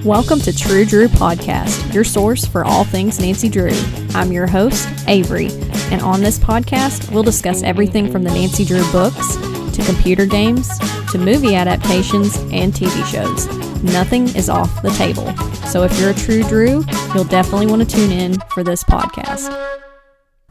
Welcome to True Drew Podcast, your source for all things Nancy Drew. I'm your host, Avery, and on this podcast, we'll discuss everything from the Nancy Drew books, to computer games, to movie adaptations, and TV shows. Nothing is off the table. So if you're a True Drew, you'll definitely want to tune in for this podcast.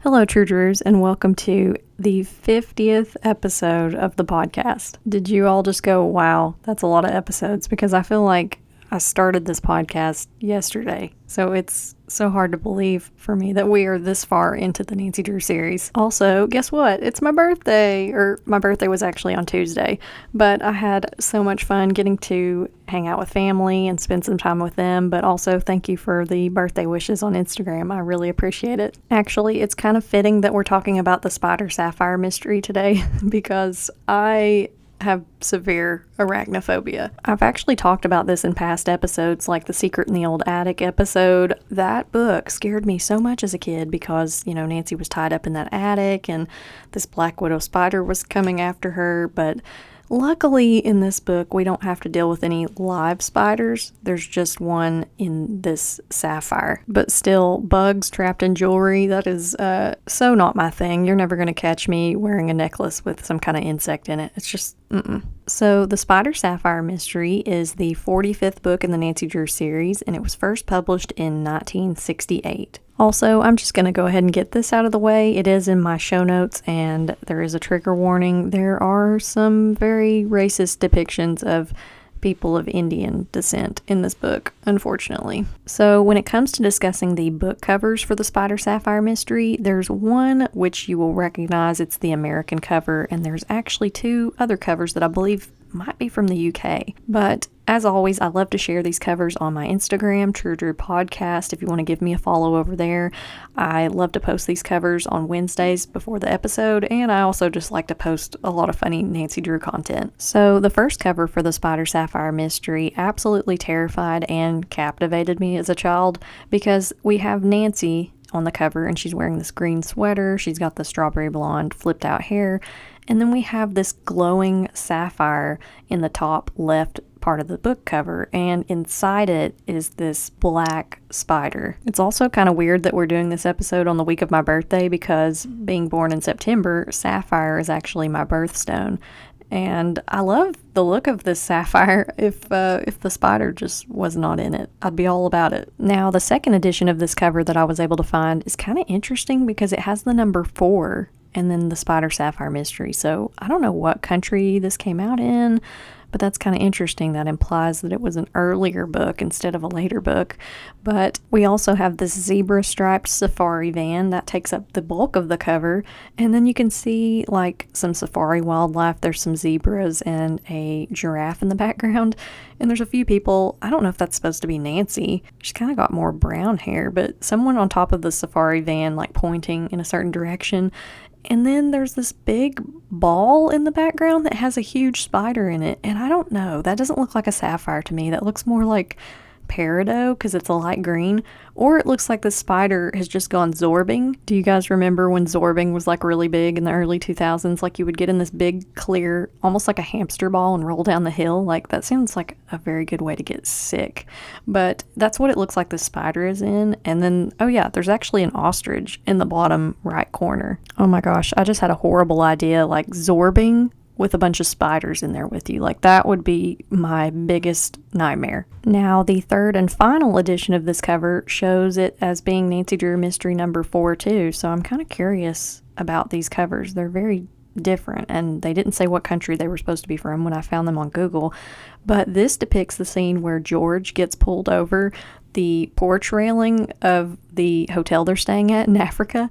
Hello, True Drews, and welcome to the 50th episode of the podcast. Did you all just go, wow, that's a lot of episodes? Because I feel like I started this podcast yesterday, so it's so hard to believe for me that we are this far into the Nancy Drew series. Also, guess what? It's my birthday, or my birthday was actually on Tuesday, but I had so much fun getting to hang out with family and spend some time with them, but also thank you for the birthday wishes on Instagram. I really appreciate it. Actually, it's kind of fitting that we're talking about the Spider Sapphire Mystery today because I have severe arachnophobia. I've actually talked about this in past episodes, like the Secret in the Old Attic episode. That book scared me so much as a kid because, you know, Nancy was tied up in that attic and this black widow spider was coming after her, but luckily in this book we don't have to deal with any live spiders. There's just one in this sapphire. But still, bugs trapped in jewelry, that is so not my thing. You're never going to catch me wearing a necklace with some kind of insect in it. It's just, So the Spider Sapphire Mystery is the 45th book in the Nancy Drew series, and it was first published in 1968. Also, I'm just going to go ahead and get this out of the way. It is in my show notes, and there is a trigger warning. There are some very racist depictions of people of Indian descent in this book, unfortunately. So when it comes to discussing the book covers for the Spider Sapphire Mystery, there's one which you will recognize. It's the American cover, and there's actually two other covers that I believe might be from the UK. But as always, I love to share these covers on my Instagram, True Drew Podcast, if you want to give me a follow over there. I love to post these covers on Wednesdays before the episode, and I also just like to post a lot of funny Nancy Drew content. So the first cover for the Spider Sapphire Mystery absolutely terrified and captivated me as a child because we have Nancy on the cover and she's wearing this green sweater, she's got the strawberry blonde flipped out hair, and then we have this glowing sapphire in the top left part of the book cover, and inside it is this black spider. It's also kind of weird that we're doing this episode on the week of my birthday because being born in September, sapphire is actually my birthstone. And I love the look of this sapphire. If the spider just was not in it, I'd be all about it. Now, the second edition of this cover that I was able to find is kind of interesting because it has the number 4 and then the Spider Sapphire Mystery. So I don't know what country this came out in, but that's kind of interesting. That implies that it was an earlier book instead of a later book. But we also have this zebra-striped safari van that takes up the bulk of the cover. And then you can see like some safari wildlife. There's some zebras and a giraffe in the background. And there's a few people. I don't know if that's supposed to be Nancy. She's kind of got more brown hair, but someone on top of the safari van like pointing in a certain direction. And then there's this big ball in the background that has a huge spider in it. And I don't know, that doesn't look like a sapphire to me. That looks more like peridot because it's a light green. Or it looks like the spider has just gone zorbing. Do you guys remember when zorbing was like really big in the early 2000s? Like you would get in this big clear, almost like a hamster ball and roll down the hill. Like that sounds like a very good way to get sick. But that's what it looks like the spider is in. And then, oh yeah, there's actually an ostrich in the bottom right corner. Oh my gosh, I just had a horrible idea, like zorbing with a bunch of spiders in there with you. Like that would be my biggest nightmare. Now, the third and final edition of this cover shows it as being Nancy Drew Mystery number 4 too. So I'm kind of curious about these covers. They're very different, and they didn't say what country they were supposed to be from when I found them on Google. But this depicts the scene where George gets pulled over the porch railing of the hotel they're staying at in Africa,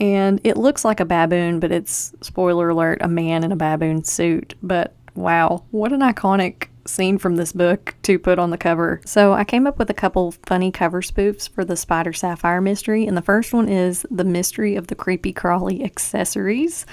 and it looks like a baboon, but it's, spoiler alert, a man in a baboon suit. But wow, what an iconic scene from this book to put on the cover. So I came up with a couple funny cover spoofs for the Spider Sapphire Mystery, and the first one is The Mystery of the Creepy Crawly Accessories.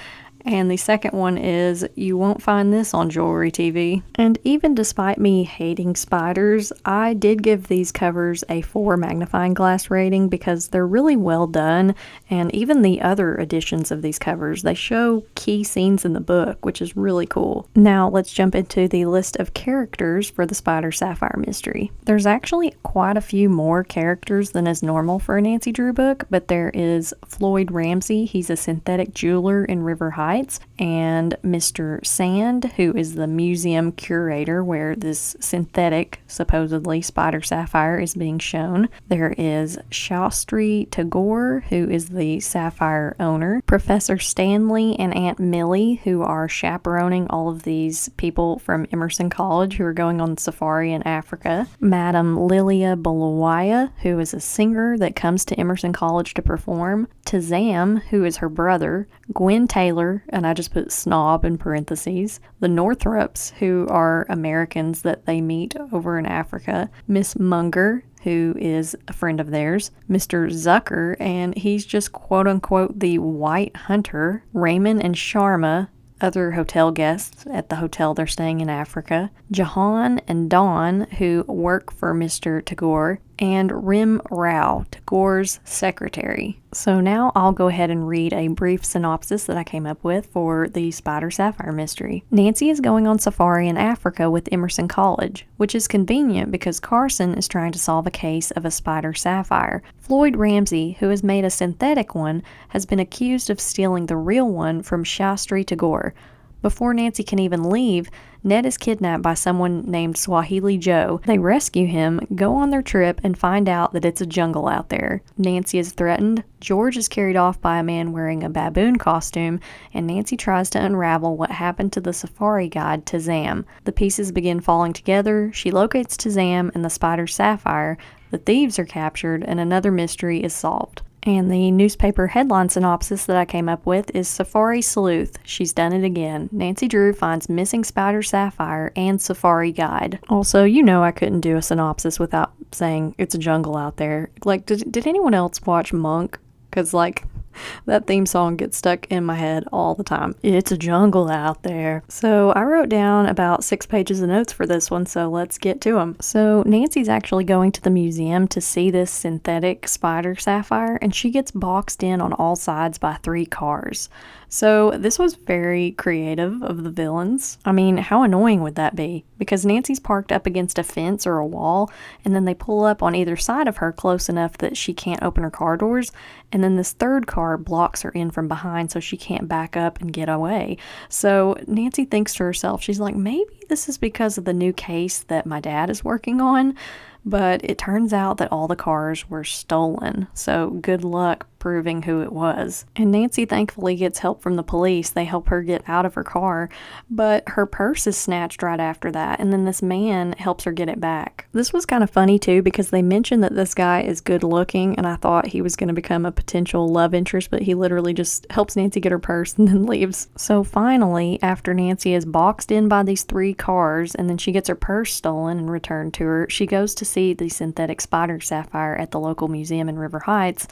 And the second one is, you won't find this on Jewelry TV. And even despite me hating spiders, I did give these covers a 4 magnifying glass rating because they're really well done. And even the other editions of these covers, they show key scenes in the book, which is really cool. Now let's jump into the list of characters for the Spider Sapphire Mystery. There's actually quite a few more characters than is normal for a Nancy Drew book, but there is Floyd Ramsey. He's a synthetic jeweler in River Heights, and Mr. Sand, who is the museum curator where this synthetic, supposedly Spider Sapphire, is being shown. There is Shastri Tagore, who is the sapphire owner. Professor Stanley and Aunt Millie, who are chaperoning all of these people from Emerson College who are going on safari in Africa. Madam Lilia Bulawaya, who is a singer that comes to Emerson College to perform. Tazam, who is her brother. Gwen Taylor, and I just put snob in parentheses. The Northrops, who are Americans that they meet over in Africa. Miss Munger, who is a friend of theirs. Mr. Zucker, and he's just quote-unquote the White Hunter. Raymond and Sharma, other hotel guests at the hotel they're staying in Africa. Jahan and Dawn, who work for Mr. Tagore. And Rim Rao, Tagore's secretary. So now I'll go ahead and read a brief synopsis that I came up with for the Spider Sapphire Mystery. Nancy is going on safari in Africa with Emerson College, which is convenient because Carson is trying to solve a case of a spider sapphire. Floyd Ramsey, who has made a synthetic one, has been accused of stealing the real one from Shastri Tagore. Before Nancy can even leave, Ned is kidnapped by someone named Swahili Joe. They rescue him, go on their trip, and find out that it's a jungle out there. Nancy is threatened, George is carried off by a man wearing a baboon costume, and Nancy tries to unravel what happened to the safari guide Tazam. The pieces begin falling together, she locates Tazam and the Spider Sapphire, the thieves are captured, and another mystery is solved. And the newspaper headline synopsis that I came up with is Safari Sleuth. She's done it again. Nancy Drew finds missing Spider Sapphire and Safari Guide. Also, you know I couldn't do a synopsis without saying it's a jungle out there. Like, did anyone else watch Monk? Because, like, that theme song gets stuck in my head all the time. It's a jungle out there. So I wrote down about 6 pages of notes for this one, so let's get to them. So Nancy's actually going to the museum to see this synthetic Spider Sapphire, and she gets boxed in on all sides by 3 cars. So this was very creative of the villains. I mean, how annoying would that be? Because Nancy's parked up against a fence or a wall, and then they pull up on either side of her close enough that she can't open her car doors, and then this third car blocks her in from behind so she can't back up and get away. So Nancy thinks to herself, she's like, maybe this is because of the new case that my dad is working on. But it turns out that all the cars were stolen, so good luck proving who it was. And Nancy thankfully gets help from the police. They help her get out of her car, but her purse is snatched right after that, and then this man helps her get it back. This was kind of funny too because they mentioned that this guy is good looking, and I thought he was going to become a potential love interest, but he literally just helps Nancy get her purse and then leaves. So finally, after Nancy is boxed in by these 3 cars, and then she gets her purse stolen and returned to her, she goes to see the synthetic Spider Sapphire at the local museum in River Heights,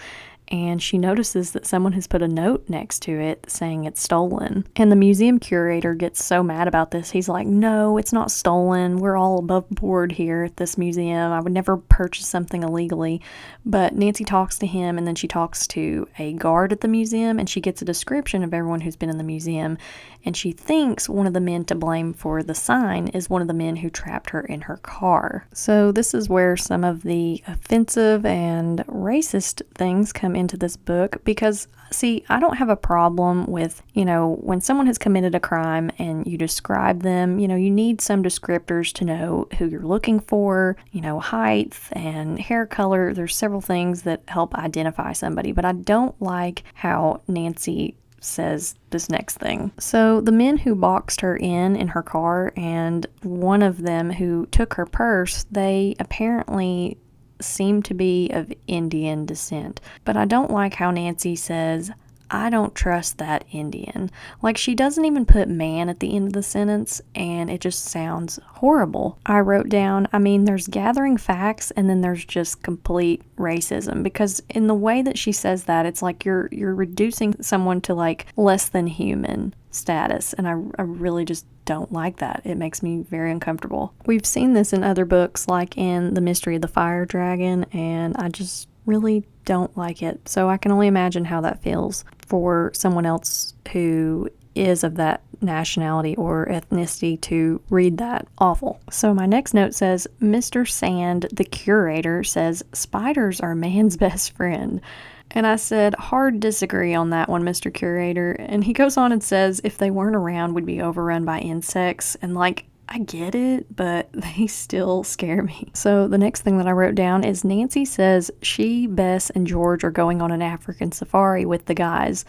and she notices that someone has put a note next to it saying it's stolen. And the museum curator gets so mad about this. He's like, no, it's not stolen. We're all above board here at this museum. I would never purchase something illegally. But Nancy talks to him, and then she talks to a guard at the museum, and she gets a description of everyone who's been in the museum. And she thinks one of the men to blame for the sign is one of the men who trapped her in her car. So this is where some of the offensive and racist things come into this book, because see, I don't have a problem with, when someone has committed a crime and you describe them, you need some descriptors to know who you're looking for, height and hair color. There's several things that help identify somebody, but I don't like how Nancy says this next thing. So the men who boxed her in her car, and one of them who took her purse, they apparently seem to be of Indian descent. But I don't like how Nancy says, I don't trust that Indian. Like, she doesn't even put man at the end of the sentence, and it just sounds horrible. I wrote down, I mean, there's gathering facts, and then there's just complete racism, because in the way that she says that, it's like you're reducing someone to like less than human status, and I really just don't like that. It makes me very uncomfortable. We've seen this in other books, like in The Mystery of the Fire Dragon, and I just really don't like it. So I can only imagine how that feels for someone else who is of that nationality or ethnicity to read that. Awful. So my next note says, Mr. Sand, the curator, says spiders are man's best friend. And I said, hard disagree on that one, Mr. Curator. And he goes on and says, if they weren't around, we'd be overrun by insects. And like, I get it, but they still scare me. So the next thing that I wrote down is Nancy says she, Bess, and George are going on an African safari with the guys.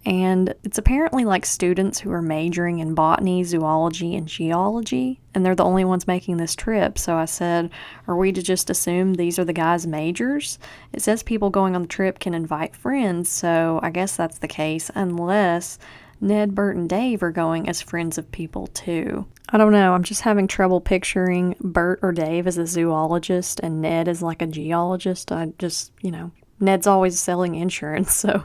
And it's apparently like students who are majoring in botany, zoology, and geology, and they're the only ones making this trip. So I said, are we to just assume these are the guys' majors? It says people going on the trip can invite friends, so I guess that's the case, unless Ned, Bert, and Dave are going as friends of people too. I don't know, I'm just having trouble picturing Bert or Dave as a zoologist and Ned as like a geologist. Ned's always selling insurance, so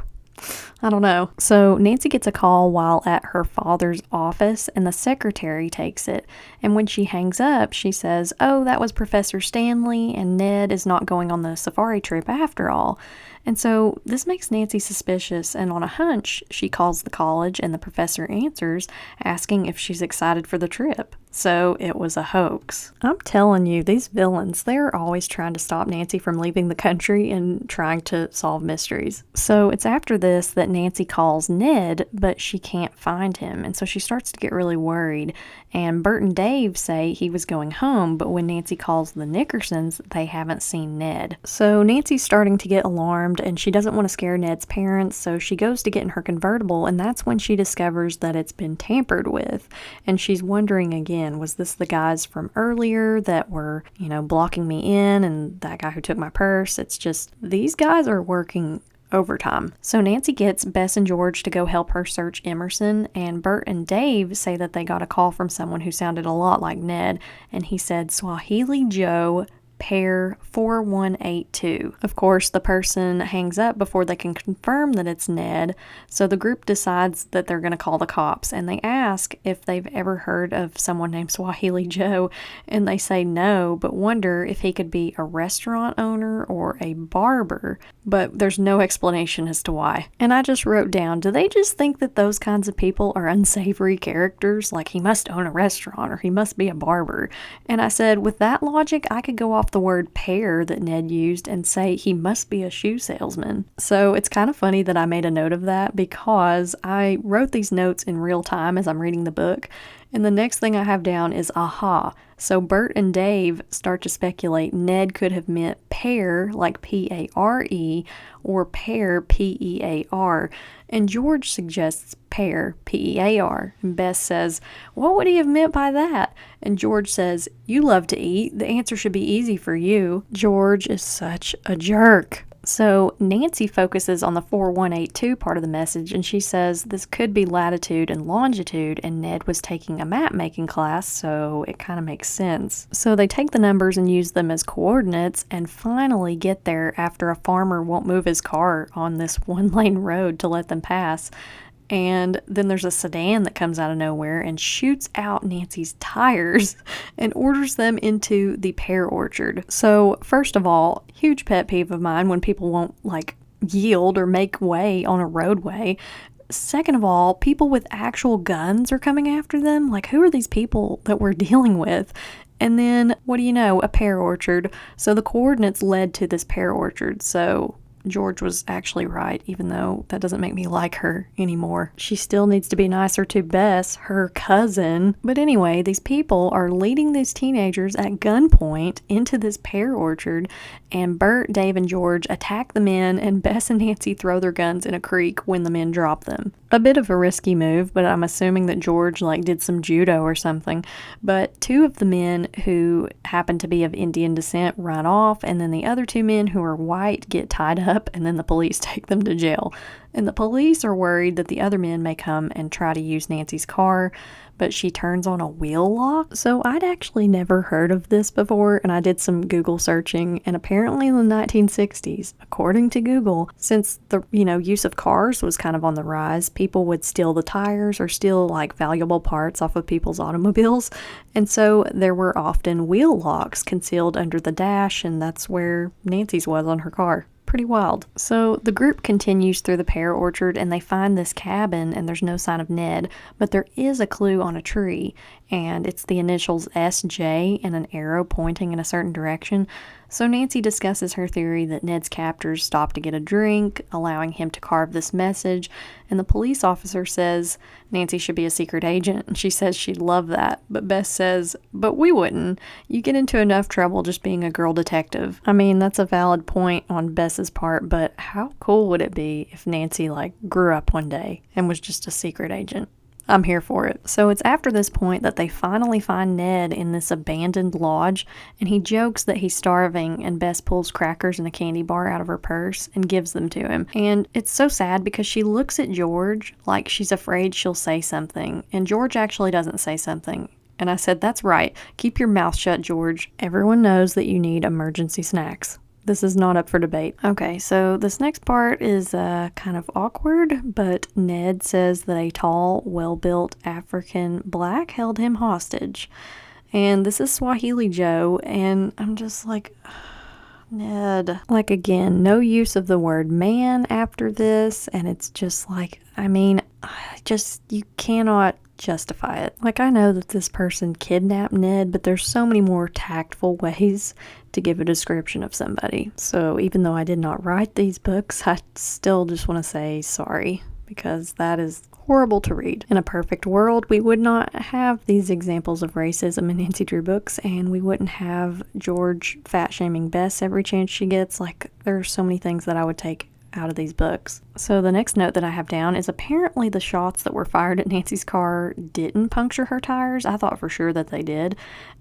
I don't know. So Nancy gets a call while at her father's office, and the secretary takes it. And when she hangs up, she says, oh, that was Professor Stanley, and Ned is not going on the safari trip after all. And so this makes Nancy suspicious, and on a hunch, she calls the college, and the professor answers, asking if she's excited for the trip. So it was a hoax. I'm telling you, these villains, they're always trying to stop Nancy from leaving the country and trying to solve mysteries. So it's after this that Nancy calls Ned, but she can't find him, and so she starts to get really worried. And Bert and Dave say he was going home, but when Nancy calls the Nickersons, they haven't seen Ned. So Nancy's starting to get alarmed, and she doesn't want to scare Ned's parents, so she goes to get in her convertible, and that's when she discovers that it's been tampered with. And she's wondering again, was this the guys from earlier that were, blocking me in, and that guy who took my purse? It's just, these guys are working overtime. So Nancy gets Bess and George to go help her search Emerson, and Bert and Dave say that they got a call from someone who sounded a lot like Ned, and he said Swahili Joe pair 4182. Of course, the person hangs up before they can confirm that it's Ned, so the group decides that they're going to call the cops, and they ask if they've ever heard of someone named Swahili Joe, and they say no, but wonder if he could be a restaurant owner or a barber, but there's no explanation as to why. And I just wrote down, do they just think that those kinds of people are unsavory characters, like he must own a restaurant or he must be a barber? And I said, with that logic, I could go off the word pair that Ned used and say he must be a shoe salesman. So it's kind of funny that I made a note of that, because I wrote these notes in real time as I'm reading the book, and the next thing I have down is aha. So Bert and Dave start to speculate Ned could have meant pair, like P-A-R-E, or pair, P-E-A-R. And George suggests pair, P-E-A-R. And Bess says, what would he have meant by that? And George says, you love to eat. The answer should be easy for you. George is such a jerk. So Nancy focuses on the 4182 part of the message, and she says this could be latitude and longitude, and Ned was taking a map making class, so it kind of makes sense. So they take the numbers and use them as coordinates, and finally get there after a farmer won't move his car on this one-lane road to let them pass. And then there's a sedan that comes out of nowhere and shoots out Nancy's tires and orders them into the pear orchard. So first of all, huge pet peeve of mine when people won't yield or make way on a roadway. Second of all, people with actual guns are coming after them. Who are these people that we're dealing with? And then, what do you know, a pear orchard. So the coordinates led to this pear orchard. So George was actually right, even though that doesn't make me like her anymore. She still needs to be nicer to Bess, her cousin. But anyway, these people are leading these teenagers at gunpoint into this pear orchard, and Bert, Dave, and George attack the men, and Bess and Nancy throw their guns in a creek when the men drop them. A bit of a risky move, but I'm assuming that George did some judo or something. But two of the men who happen to be of Indian descent run off, and then the other two men who are white get tied up, and then the police take them to jail. And the police are worried that the other men may come and try to use Nancy's car, but she turns on a wheel lock. So I'd actually never heard of this before, and I did some Google searching, and apparently in the 1960s, according to Google, since the use of cars was kind of on the rise, people would steal the tires or steal like valuable parts off of people's automobiles, and so there were often wheel locks concealed under the dash, and that's where Nancy's was on her car. Pretty wild. So the group continues through the pear orchard and they find this cabin and there's no sign of Ned, but there is a clue on a tree and it's the initials SJ and an arrow pointing in a certain direction. So Nancy discusses her theory that Ned's captors stopped to get a drink, allowing him to carve this message, and the police officer says Nancy should be a secret agent, and she says she'd love that, but Bess says, but we wouldn't. You get into enough trouble just being a girl detective. I mean, that's a valid point on Bess's part, but how cool would it be if Nancy, grew up one day and was just a secret agent? I'm here for it. So it's after this point that they finally find Ned in this abandoned lodge, and he jokes that he's starving, and Bess pulls crackers and a candy bar out of her purse and gives them to him. And it's so sad because she looks at George like she's afraid she'll say something, and George actually doesn't say something. And I said, that's right. Keep your mouth shut, George. Everyone knows that you need emergency snacks. This is not up for debate. Okay, so this next part is kind of awkward, but Ned says that a tall, well-built African black held him hostage. And this is Swahili Joe, and I'm just like, Ned. Again, no use of the word man after this, and it's just you cannot justify it. I know that this person kidnapped Ned, but there's so many more tactful ways to give a description of somebody. So even though I did not write these books, I still just want to say sorry, because that is horrible to read. In a perfect world, we would not have these examples of racism in Nancy Drew books, and we wouldn't have George fat-shaming Bess every chance she gets. There are so many things that I would take out of these books. So the next note that I have down is apparently the shots that were fired at Nancy's car didn't puncture her tires. I thought for sure that they did.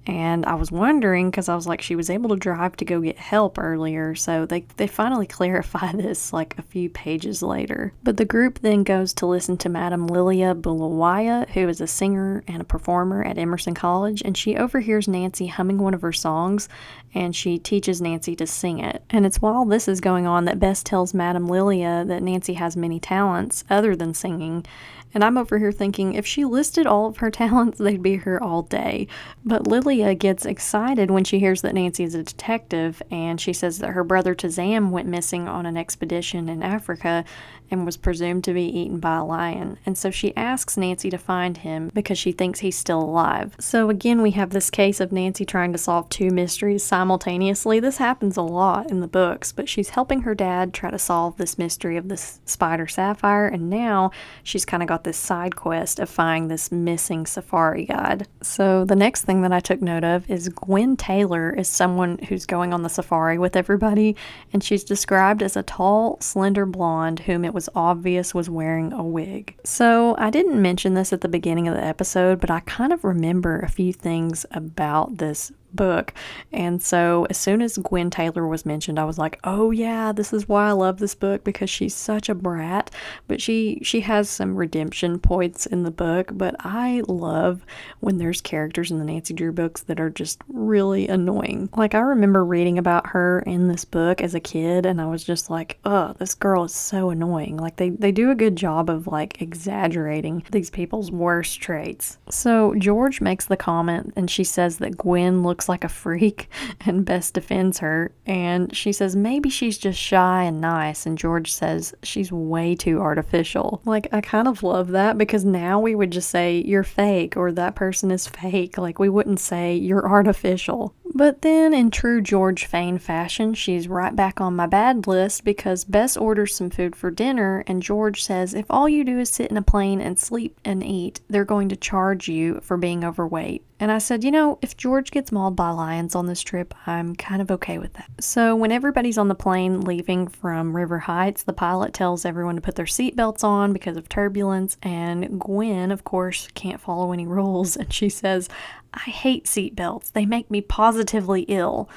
And I was wondering, because I was like, she was able to drive to go get help earlier. So they finally clarify this a few pages later. But the group then goes to listen to Madame Lilia Bulawayo, who is a singer and a performer at Emerson College. And she overhears Nancy humming one of her songs, and she teaches Nancy to sing it. And it's while this is going on that Bess tells Madame Lilia that Nancy has many talents other than singing. And I'm over here thinking, if she listed all of her talents, they'd be here all day. But Lilia gets excited when she hears that Nancy is a detective, and she says that her brother Tazam went missing on an expedition in Africa and was presumed to be eaten by a lion. And so she asks Nancy to find him because she thinks he's still alive. So again, we have this case of Nancy trying to solve two mysteries simultaneously. This happens a lot in the books, but she's helping her dad try to solve this mystery of this Spider Sapphire, and now she's kind of got this side quest of finding this missing safari guide. So the next thing that I took note of is Gwen Taylor is someone who's going on the safari with everybody, and she's described as a tall, slender blonde whom it was obvious was wearing a wig. So I didn't mention this at the beginning of the episode, but I kind of remember a few things about this book, and so as soon as Gwen Taylor was mentioned, I was like, oh yeah, this is why I love this book, because she's such a brat, but she has some redemption points in the book. But I love when there's characters in the Nancy Drew books that are just really annoying. I remember reading about her in this book as a kid, and I was just like, oh, this girl is so annoying. They do a good job of exaggerating these people's worst traits. So George makes the comment, and she says that Gwen looks like a freak, and Bess defends her, and she says maybe she's just shy and nice, and George says she's way too artificial. I kind of love that, because now we would just say you're fake, or that person is fake. We wouldn't say you're artificial. But then, in true George Fane fashion, she's right back on my bad list, because Bess orders some food for dinner, and George says if all you do is sit in a plane and sleep and eat, they're going to charge you for being overweight. And I said, if George gets mauled by lions on this trip, I'm kind of okay with that. So when everybody's on the plane leaving from River Heights, the pilot tells everyone to put their seatbelts on because of turbulence, and Gwen, of course, can't follow any rules, and she says, I hate seatbelts. They make me positively ill.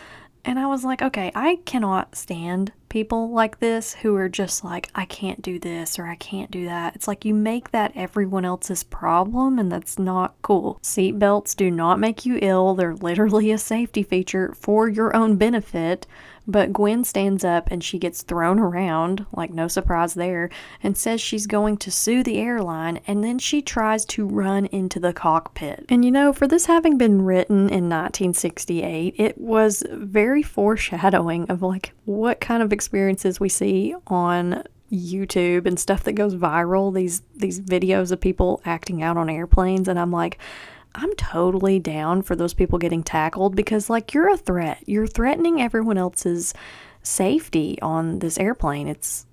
And I was like, okay, I cannot stand people like this who are just like, I can't do this or I can't do that. It's like you make that everyone else's problem, and that's not cool. Seatbelts do not make you ill. They're literally a safety feature for your own benefit. But Gwen stands up and she gets thrown around, like no surprise there, and says she's going to sue the airline, and then she tries to run into the cockpit. And you know, for this having been written in 1968, it was very foreshadowing of like what kind of experiences we see on YouTube and stuff that goes viral, these videos of people acting out on airplanes. And I'm like, I'm totally down for those people getting tackled, because like you're a threat. You're threatening everyone else's safety on this airplane. It's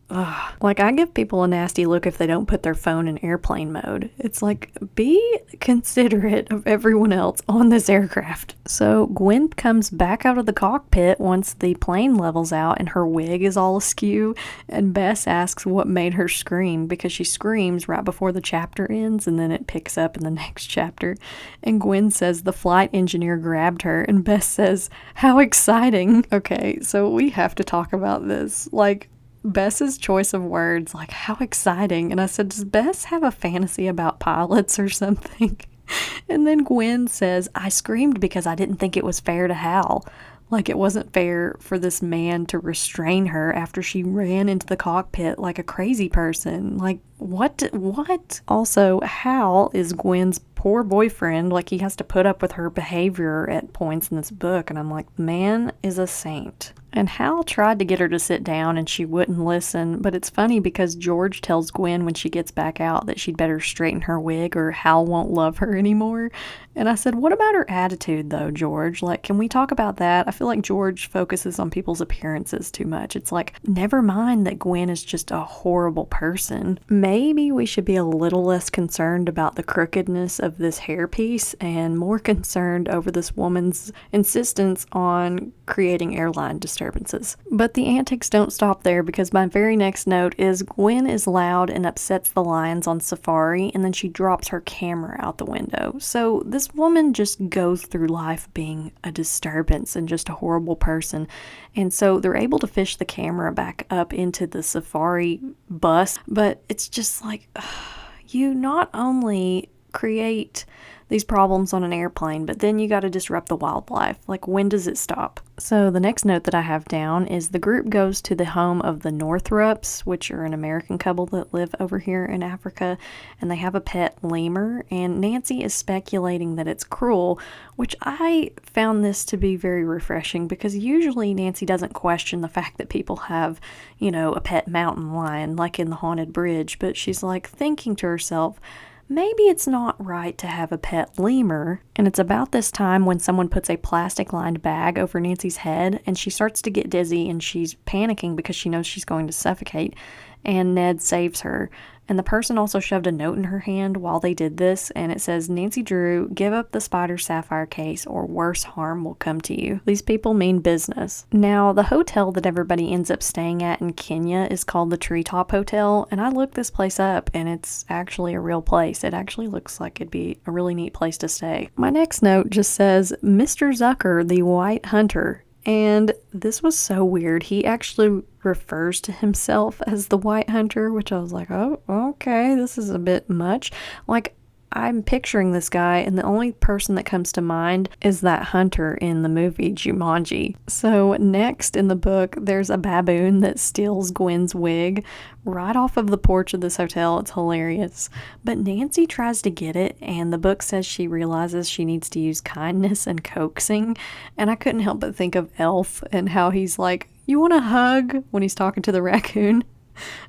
like I give people a nasty look if they don't put their phone in airplane mode. It's like, be considerate of everyone else on this aircraft. So Gwen comes back out of the cockpit once the plane levels out and her wig is all askew, and Bess asks what made her scream, because she screams right before the chapter ends and then it picks up in the next chapter. And Gwen says the flight engineer grabbed her, and Bess says, how exciting. Okay, so we have to talk about this. Like, Bess's choice of words, like, how exciting. And I said, does Bess have a fantasy about pilots or something? And then Gwen says, I screamed because I didn't think it was fair to Hal. Like, it wasn't fair for this man to restrain her after she ran into the cockpit like a crazy person. Like, what? Also, Hal is Gwen's poor boyfriend. Like, he has to put up with her behavior at points in this book. And I'm like, the man is a saint. And Hal tried to get her to sit down and she wouldn't listen. But it's funny because George tells Gwen when she gets back out that she'd better straighten her wig or Hal won't love her anymore. And I said, what about her attitude though, George? Like, can we talk about that? I feel like George focuses on people's appearances too much. It's like, never mind that Gwen is just a horrible person. Maybe we should be a little less concerned about the crookedness of this hairpiece and more concerned over this woman's insistence on creating airline disturbances. But the antics don't stop there, because my very next note is Gwen is loud and upsets the lions on safari, and then she drops her camera out the window. So this woman just goes through life being a disturbance and just a horrible person. And so they're able to fish the camera back up into the safari bus, but it's just like, you not only create these problems on an airplane, but then you got to disrupt the wildlife. Like, when does it stop? So the next note that I have down is the group goes to the home of the Northrups, which are an American couple that live over here in Africa, and they have a pet lemur, and Nancy is speculating that it's cruel, which I found this to be very refreshing, because usually Nancy doesn't question the fact that people have, you know, a pet mountain lion, like in the Haunted Bridge, but she's like thinking to herself, maybe it's not right to have a pet lemur. And it's about this time when someone puts a plastic-lined bag over Nancy's head, and she starts to get dizzy, and she's panicking because she knows she's going to suffocate, and Ned saves her. And the person also shoved a note in her hand while they did this, and it says, Nancy Drew, give up the Spider Sapphire case or worse harm will come to you. These people mean business. Now, the hotel that everybody ends up staying at in Kenya is called the Treetop Hotel, and I looked this place up, and it's actually a real place. It actually looks like it'd be a really neat place to stay. My next note just says, Mr. Zucker, the White Hunter. And this was so weird. He actually refers to himself as the White Hunter, which I was like, oh, okay, this is a bit much. Like, I'm picturing this guy, and the only person that comes to mind is that hunter in the movie Jumanji. So next in the book, there's a baboon that steals Gwen's wig right off of the porch of this hotel. It's hilarious. But Nancy tries to get it, and the book says she realizes she needs to use kindness and coaxing. And I couldn't help but think of Elf and how he's like, you want a hug, when he's talking to the raccoon.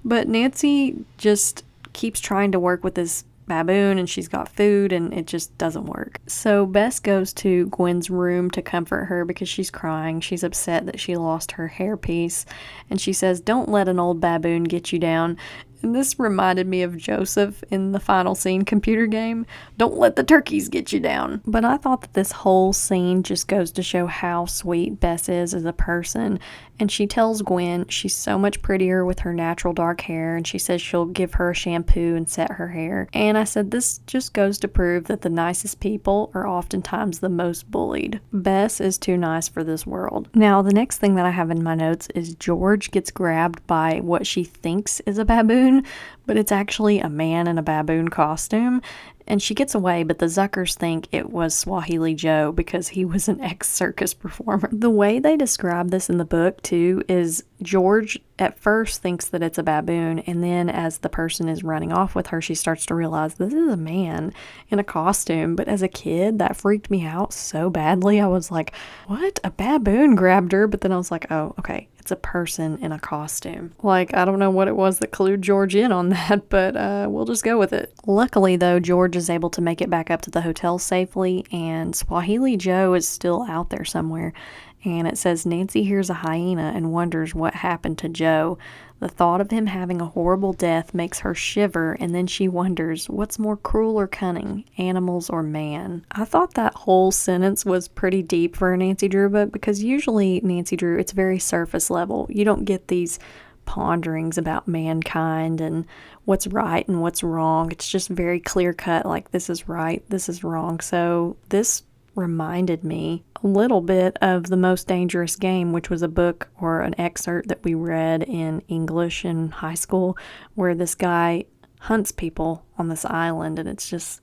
But Nancy just keeps trying to work with this baboon, and she's got food, and it just doesn't work. So Bess goes to Gwen's room to comfort her because she's crying. She's upset that she lost her hairpiece, and she says, don't let an old baboon get you down. And this reminded me of Joseph in the final scene computer game. Don't let the turkeys get you down. But I thought that this whole scene just goes to show how sweet Bess is as a person. And she tells Gwen she's so much prettier with her natural dark hair, and she says she'll give her a shampoo and set her hair. And I said this just goes to prove that the nicest people are oftentimes the most bullied. Bess is too nice for this world. Now, the next thing that I have in my notes is George gets grabbed by what she thinks is a baboon, but it's actually a man in a baboon costume. And she gets away, but the Zuckers think it was Swahili Joe because he was an ex-circus performer. The way they describe this in the book, too, is George at first thinks that it's a baboon, and then as the person is running off with her, she starts to realize this is a man in a costume. But as a kid, that freaked me out so badly. I was like, what? A baboon grabbed her? But then I was like, oh, okay, it's a person in a costume. Like, I don't know what it was that clued George in on that, but we'll just go with it. Luckily, though, George is able to make it back up to the hotel safely, and Swahili Joe is still out there somewhere. And it says Nancy hears a hyena and wonders what happened to Joe. The thought of him having a horrible death makes her shiver, and then she wonders what's more cruel or cunning, animals or man. I thought that whole sentence was pretty deep for a Nancy Drew book, because usually Nancy Drew, it's very surface level. You don't get these ponderings about mankind and what's right and what's wrong. It's just very clear cut, like this is right, this is wrong. So this reminded me a little bit of The Most Dangerous Game, which was a book or an excerpt that we read in English in high school, where this guy hunts people on this island, and it's just,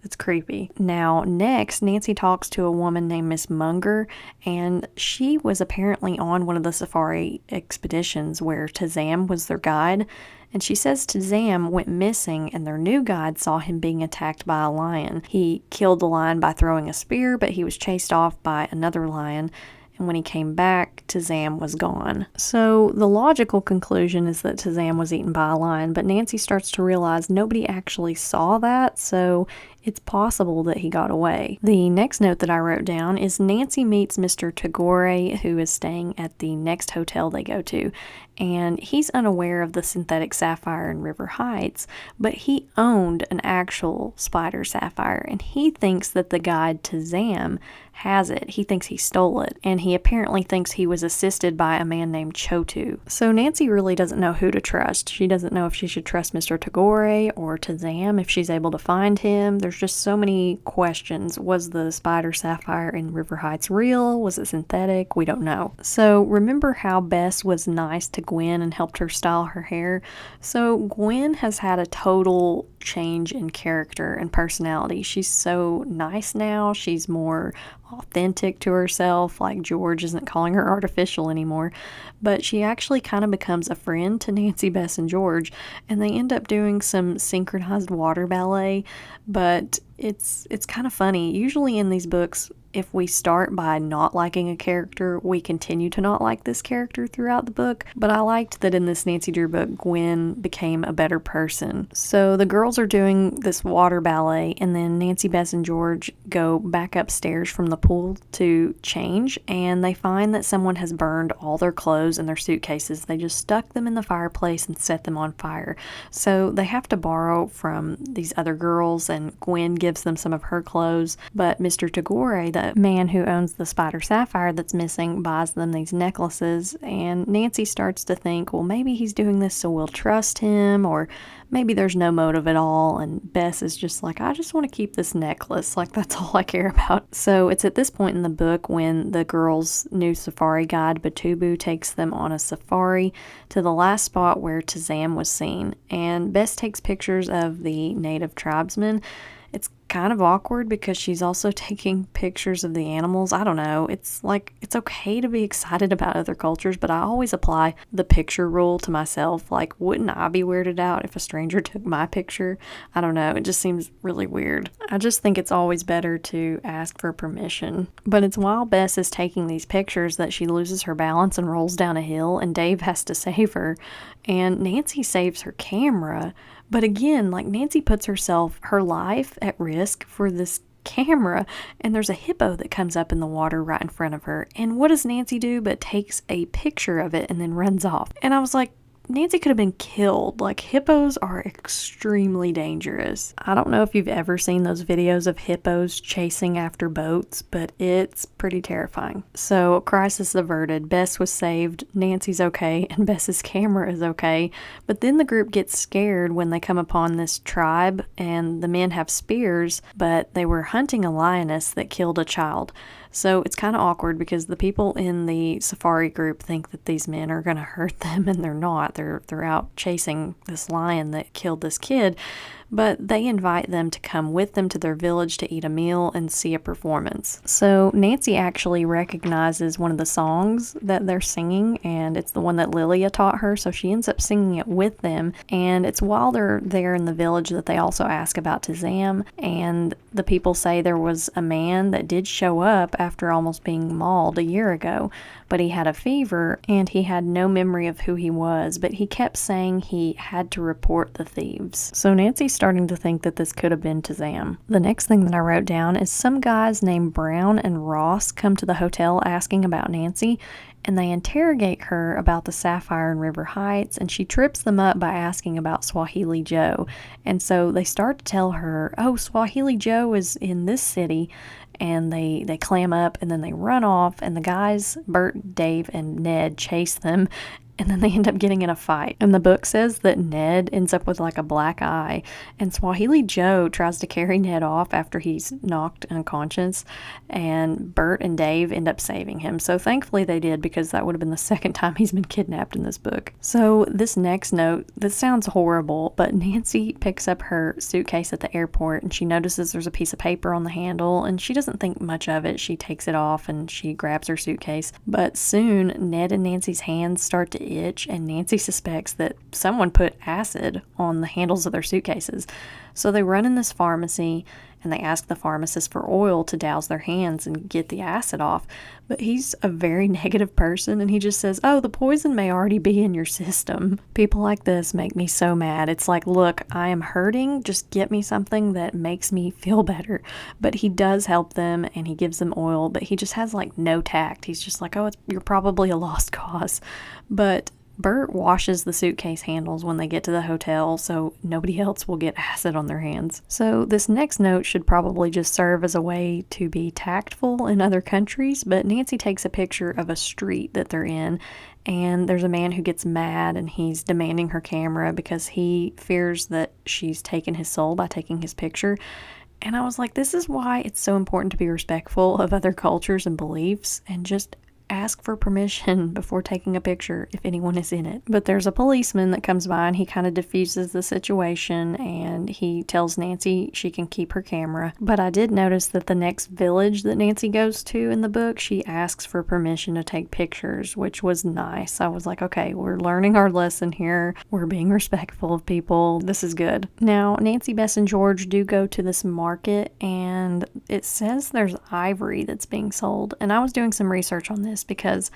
it's creepy. Now, next, Nancy talks to a woman named Miss Munger, and she was apparently on one of the safari expeditions where Tazam was their guide, and she says Tazam went missing, and their new guide saw him being attacked by a lion. He killed the lion by throwing a spear, but he was chased off by another lion, and when he came back, Tazam was gone. So the logical conclusion is that Tazam was eaten by a lion, but Nancy starts to realize nobody actually saw that, so it's possible that he got away. The next note that I wrote down is Nancy meets Mr. Tagore, who is staying at the next hotel they go to, and he's unaware of the synthetic sapphire in River Heights, but he owned an actual spider sapphire, and he thinks that the guide Tazam has it. He thinks he stole it, and he apparently thinks he was assisted by a man named Chotu. So Nancy really doesn't know who to trust. She doesn't know if she should trust Mr. Tagore or Tazam if she's able to find him. There's just so many questions. Was the spider sapphire in River Heights real? Was it synthetic? We don't know. So remember how Bess was nice to Gwen and helped her style her hair? So Gwen has had a total change in character and personality. She's so nice now. She's more authentic to herself, like George isn't calling her artificial anymore, but she actually kind of becomes a friend to Nancy, Bess, and George, and they end up doing some synchronized water ballet, but it's kind of funny. Usually in these books, if we start by not liking a character, we continue to not like this character throughout the book, but I liked that in this Nancy Drew book, Gwen became a better person. So the girls are doing this water ballet, and then Nancy, Bess, and George go back upstairs from the pool to change, and they find that someone has burned all their clothes and their suitcases. They just stuck them in the fireplace and set them on fire. So they have to borrow from these other girls, and Gwen gives them some of her clothes, but Mr. Tagore, the man who owns the spider sapphire that's missing, buys them these necklaces, and Nancy starts to think, well, maybe he's doing this so we'll trust him, or maybe there's no motive at all, and Bess is just like, I just want to keep this necklace, like that's all I care about. So it's at this point in the book when the girls' new safari guide, Batubu, takes them on a safari to the last spot where Tazam was seen, and Bess takes pictures of the native tribesmen. It's kind of awkward because she's also taking pictures of the animals. I don't know. It's like, it's okay to be excited about other cultures, but I always apply the picture rule to myself. Like, wouldn't I be weirded out if a stranger took my picture? I don't know. It just seems really weird. I just think it's always better to ask for permission. But it's while Bess is taking these pictures that she loses her balance and rolls down a hill, and Dave has to save her. And Nancy saves her camera. But again, like, Nancy puts her life at risk for this camera, and there's a hippo that comes up in the water right in front of her. And what does Nancy do but takes a picture of it and then runs off? And I was like, Nancy could have been killed. Like, hippos are extremely dangerous. I don't know if you've ever seen those videos of hippos chasing after boats, but it's pretty terrifying. So, crisis averted. Bess was saved, Nancy's okay, and Bess's camera is okay. But then the group gets scared when they come upon this tribe, and the men have spears, but they were hunting a lioness that killed a child. So it's kind of awkward because the people in the safari group think that these men are going to hurt them, and they're not. They're out chasing this lion that killed this kid. But they invite them to come with them to their village to eat a meal and see a performance. So Nancy actually recognizes one of the songs that they're singing, and it's the one that Lilia taught her, so she ends up singing it with them. And it's while they're there in the village that they also ask about Tazam, and the people say there was a man that did show up after almost being mauled a year ago, but he had a fever and he had no memory of who he was, but he kept saying he had to report the thieves. So Nancy's starting to think that this could have been Tazam. The next thing that I wrote down is some guys named Brown and Ross come to the hotel asking about Nancy, and they interrogate her about the Sapphire and River Heights, and she trips them up by asking about Swahili Joe. And so they start to tell her, oh, Swahili Joe is in this city, and they clam up, and then they run off, and the guys, Bert, Dave, and Ned, chase them, and then they end up getting in a fight. And the book says that Ned ends up with like a black eye, and Swahili Joe tries to carry Ned off after he's knocked unconscious, and Bert and Dave end up saving him. So thankfully they did, because that would have been the second time he's been kidnapped in this book. So this next note, this sounds horrible, but Nancy picks up her suitcase at the airport, and she notices there's a piece of paper on the handle, and she doesn't think much of it. She takes it off and she grabs her suitcase. But soon Ned and Nancy's hands start to itch, and Nancy suspects that someone put acid on the handles of their suitcases. So they run in this pharmacy and they ask the pharmacist for oil to douse their hands and get the acid off. But he's a very negative person, and he just says, oh, the poison may already be in your system. People like this make me so mad. It's like, look, I am hurting. Just get me something that makes me feel better. But he does help them, and he gives them oil, but he just has like no tact. He's just like, oh, you're probably a lost cause. But Bert washes the suitcase handles when they get to the hotel, so nobody else will get acid on their hands. So this next note should probably just serve as a way to be tactful in other countries, but Nancy takes a picture of a street that they're in, and there's a man who gets mad, and he's demanding her camera because he fears that she's taken his soul by taking his picture. And I was like, this is why it's so important to be respectful of other cultures and beliefs, and just ask for permission before taking a picture if anyone is in it. But there's a policeman that comes by, and he kind of diffuses the situation, and he tells Nancy she can keep her camera. But I did notice that the next village that Nancy goes to in the book, she asks for permission to take pictures, which was nice. I was like, okay, we're learning our lesson here. We're being respectful of people. This is good. Now, Nancy, Bess, and George do go to this market, and it says there's ivory that's being sold. And I was doing some research on this because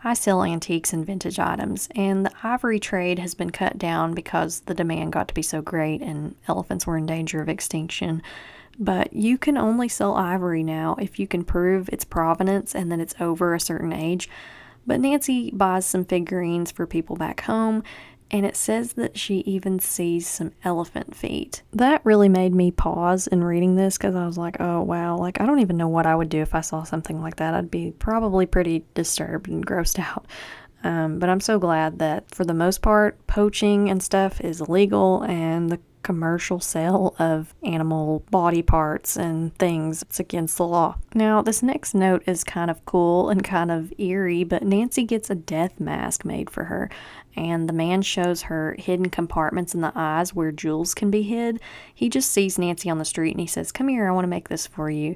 I sell antiques and vintage items, and the ivory trade has been cut down because the demand got to be so great and elephants were in danger of extinction. But you can only sell ivory now if you can prove its provenance and that it's over a certain age. But Nancy buys some figurines for people back home, and it says that she even sees some elephant feet. That really made me pause in reading this, because I was like, oh wow, like I don't even know what I would do if I saw something like that. I'd be probably pretty disturbed and grossed out. But I'm so glad that for the most part, poaching and stuff is illegal, and the commercial sale of animal body parts and things, it's against the law. Now, this next note is kind of cool and kind of eerie, but Nancy gets a death mask made for her, and the man shows her hidden compartments in the eyes where jewels can be hid. He just sees Nancy on the street and he says, come here, I want to make this for you.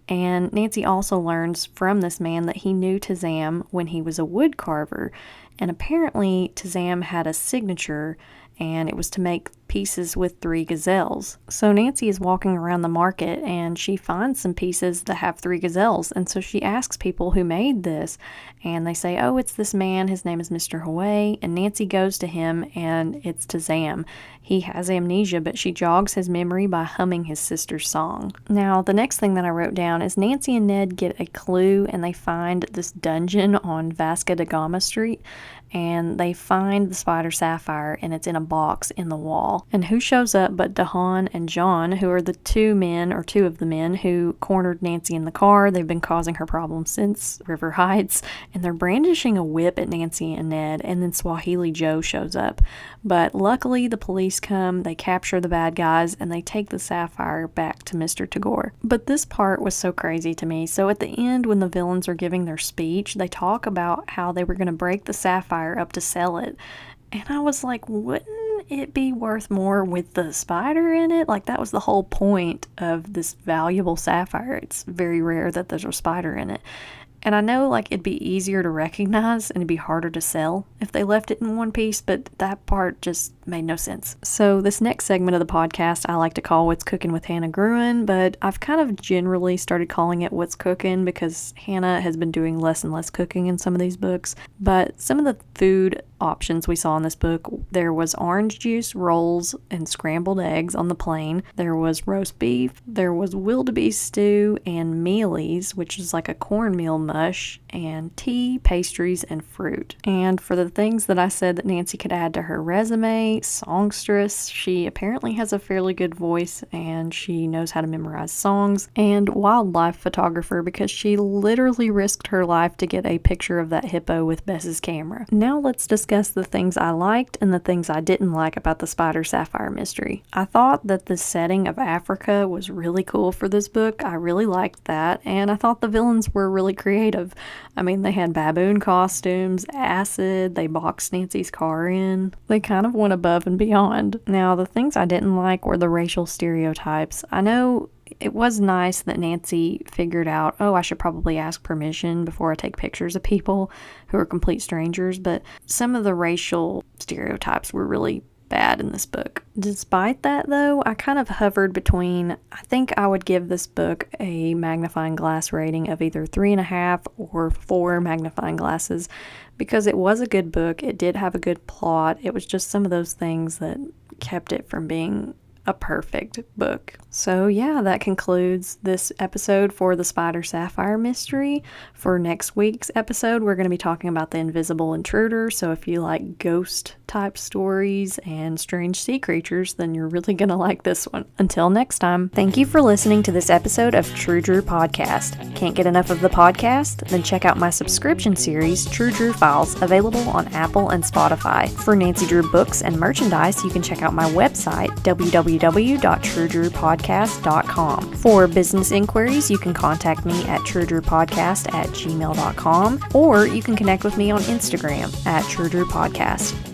And Nancy also learns from this man that he knew Tazam when he was a wood carver, and apparently Tazam had a signature, and it was to make pieces with 3 gazelles. So Nancy is walking around the market and she finds some pieces that have 3 gazelles. And so she asks people who made this, and they say, oh, it's this man. His name is Mr. Hawaii. And Nancy goes to him, and it's Tazam. He has amnesia, but she jogs his memory by humming his sister's song. Now, the next thing that I wrote down is Nancy and Ned get a clue, and they find this dungeon on Vasco da Gama Street, and they find the Spider Sapphire, and it's in a box in the wall. And who shows up but Dahan and John, who are the 2 of the men who cornered Nancy in the car. They've been causing her problems since River Heights, and they're brandishing a whip at Nancy and Ned, and then Swahili Joe shows up. But luckily, the police come, they capture the bad guys, and they take the sapphire back to Mr. Tagore. But this part was so crazy to me. So at the end, when the villains are giving their speech, they talk about how they were going to break the sapphire up to sell it. And I was like, wouldn't it be worth more with the spider in it? Like, that was the whole point of this valuable sapphire. It's very rare that there's a spider in it. And I know, like, it'd be easier to recognize and it'd be harder to sell if they left it in one piece, but that part just made no sense. So this next segment of the podcast I like to call What's Cooking with Hannah Gruen, but I've kind of generally started calling it What's Cooking because Hannah has been doing less and less cooking in some of these books. But some of the food options we saw in this book, there was orange juice, rolls, and scrambled eggs on the plain. There was roast beef, there was wildebeest stew, and mealies, which is like a cornmeal mush, and tea, pastries, and fruit. And for the things that I said that Nancy could add to her resume, songstress, she apparently has a fairly good voice and she knows how to memorize songs, and wildlife photographer because she literally risked her life to get a picture of that hippo with Bess's camera. Now let's discuss the things I liked and the things I didn't like about the Spider Sapphire Mystery. I thought that the setting of Africa was really cool for this book. I really liked that, and I thought the villains were really creative. I mean, they had baboon costumes, acid, they boxed Nancy's car in. They kind of went above and beyond. Now, the things I didn't like were the racial stereotypes. I know it was nice that Nancy figured out, oh, I should probably ask permission before I take pictures of people who are complete strangers, but some of the racial stereotypes were really bad in this book. Despite that, though, I kind of hovered between, I think I would give this book a magnifying glass rating of either 3.5 or 4 magnifying glasses, because it was a good book. It did have a good plot. It was just some of those things that kept it from being a perfect book. So yeah, that concludes this episode for the Spider Sapphire Mystery. For next week's episode, we're going to be talking about the Invisible Intruder. So if you like ghost type stories and strange sea creatures, then you're really going to like this one. Until next time, thank you for listening to this episode of True Drew Podcast. Can't get enough of the podcast? Then check out my subscription series, True Drew Files, available on Apple and Spotify. For Nancy Drew books and merchandise, you can check out my website, www.truedrewpodcast.com. For business inquiries, you can contact me at truedrewpodcast@gmail.com, or you can connect with me on Instagram at truedrewpodcast.